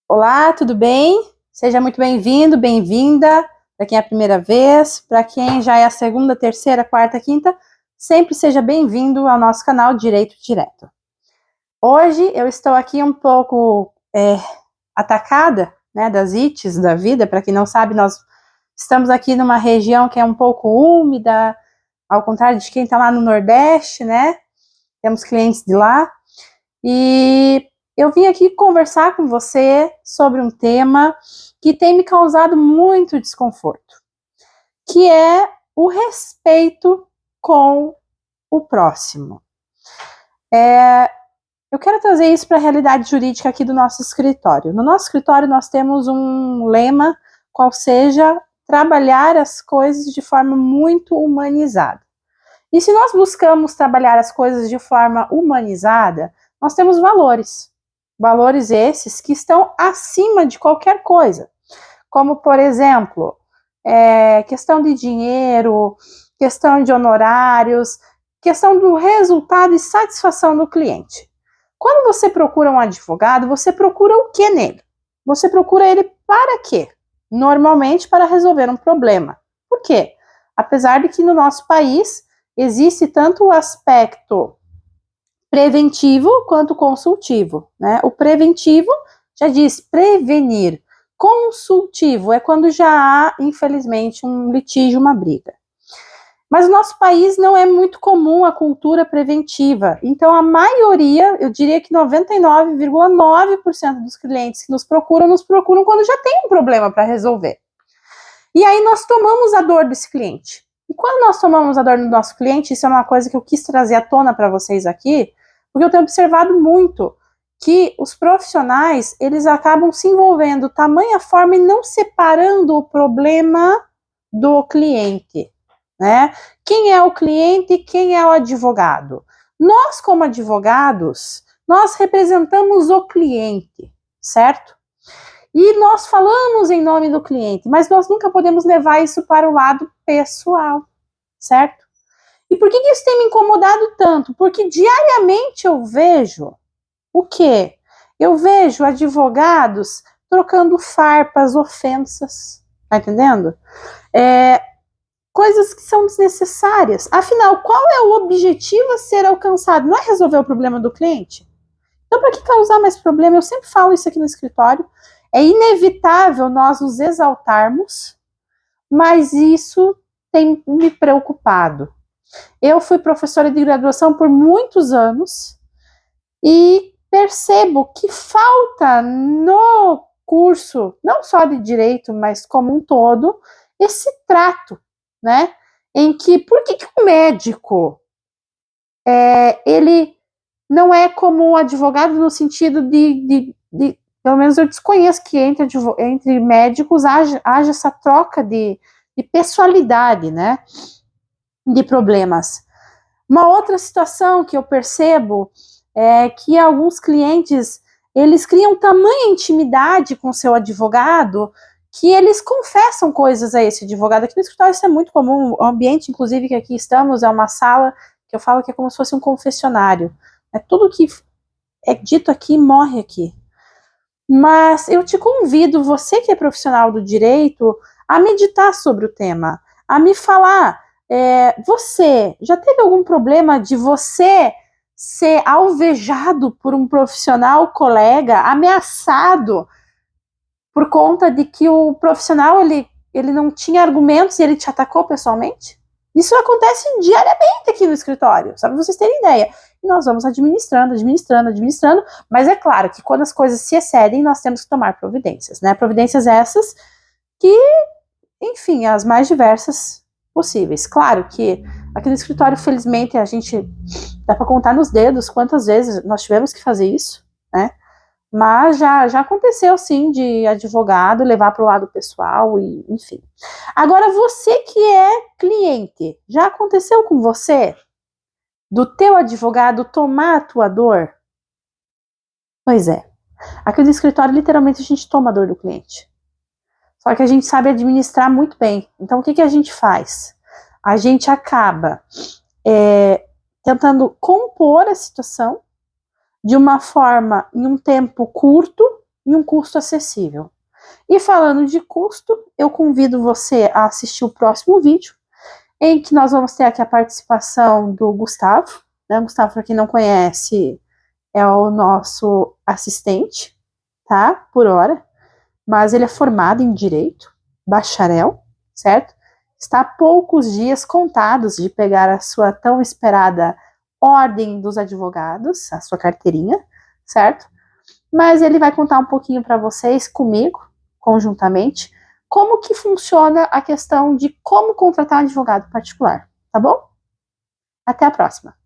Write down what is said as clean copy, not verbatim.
Olá, tudo bem? Seja muito bem-vindo, bem-vinda. Para quem é a primeira vez, para quem já é a segunda, terceira, quarta, quinta, sempre seja bem-vindo ao nosso canal Direito Direto. Hoje eu estou aqui um pouco atacada, né, das ites da vida. Para quem não sabe, nós estamos aqui numa região que é um pouco úmida, ao contrário de quem está lá no Nordeste, né? Temos clientes de lá. E eu vim aqui conversar com você sobre um tema que tem me causado muito desconforto, que é o respeito com o próximo. Eu quero trazer isso para a realidade jurídica aqui do nosso escritório. No nosso escritório nós temos um lema, qual seja trabalhar as coisas de forma muito humanizada. E se nós buscamos trabalhar as coisas de forma humanizada, nós temos valores. Valores esses que estão acima de qualquer coisa. Como, por exemplo, questão de dinheiro, questão de honorários, questão do resultado e satisfação do cliente. Quando você procura um advogado, você procura o que nele? Você procura ele para quê? Normalmente para resolver um problema. Por quê? Apesar de que no nosso país existe tanto o aspecto preventivo quanto consultivo, né? O preventivo já diz prevenir. Consultivo é quando já há, infelizmente, um litígio, uma briga. Mas no nosso país não é muito comum a cultura preventiva. Então, a maioria, eu diria que 99,9% dos clientes que nos procuram quando já tem um problema para resolver. E aí nós tomamos a dor desse cliente. E quando nós tomamos a dor do nosso cliente, isso é uma coisa que eu quis trazer à tona para vocês aqui, porque eu tenho observado muito que os profissionais, eles acabam se envolvendo tamanha forma e não separando o problema do cliente, né? Quem é o cliente e quem é o advogado? Nós, como advogados, nós representamos o cliente, certo? E nós falamos em nome do cliente, mas nós nunca podemos levar isso para o lado pessoal, certo? E por que isso tem me incomodado tanto? Porque diariamente eu vejo o quê? Eu vejo advogados trocando farpas, ofensas, tá entendendo? Coisas que são desnecessárias. Afinal, qual é o objetivo a ser alcançado? Não é resolver o problema do cliente? Então, para que causar mais problema? Eu sempre falo isso aqui no escritório. É inevitável nós nos exaltarmos, mas isso tem me preocupado. Eu fui professora de graduação por muitos anos e percebo que falta no curso, não só de direito, mas como um todo, esse trato, né? Em que, por que o médico, ele não é como um advogado no sentido de pelo menos eu desconheço que entre médicos haja essa troca de pessoalidade, né, de problemas. Uma outra situação que eu percebo é que alguns clientes, eles criam tamanha intimidade com o seu advogado que eles confessam coisas a esse advogado. Aqui no escritório isso é muito comum, o ambiente, inclusive, que aqui estamos, é uma sala que eu falo que é como se fosse um confessionário. É tudo que é dito aqui, morre aqui. Mas eu te convido, você que é profissional do direito, a meditar sobre o tema, a me falar, você já teve algum problema de você ser alvejado por um profissional colega, ameaçado por conta de que o profissional ele não tinha argumentos e ele te atacou pessoalmente? Isso acontece diariamente aqui no escritório, só para vocês terem ideia. E nós vamos administrando, mas é claro que quando as coisas se excedem, nós temos que tomar providências, né? Providências essas que, enfim, as mais diversas possíveis. Claro que aqui no escritório, felizmente, a gente dá para contar nos dedos quantas vezes nós tivemos que fazer isso, né? Mas já aconteceu, sim, de advogado levar para o lado pessoal, e enfim. Agora, você que é cliente, já aconteceu com você do teu advogado tomar a tua dor? Pois é. Aqui no escritório, literalmente, a gente toma a dor do cliente. Só que a gente sabe administrar muito bem. Então, o que a gente faz? A gente acaba tentando compor a situação de uma forma, em um tempo curto, e um custo acessível. E falando de custo, eu convido você a assistir o próximo vídeo, em que nós vamos ter aqui a participação do Gustavo, né? Gustavo, para quem não conhece, é o nosso assistente, tá? Por hora, mas ele é formado em Direito, bacharel, certo? Está a poucos dias contados de pegar a sua tão esperada Ordem dos Advogados, a sua carteirinha, certo? Mas ele vai contar um pouquinho para vocês, comigo, conjuntamente, como que funciona a questão de como contratar um advogado particular, tá bom? Até a próxima!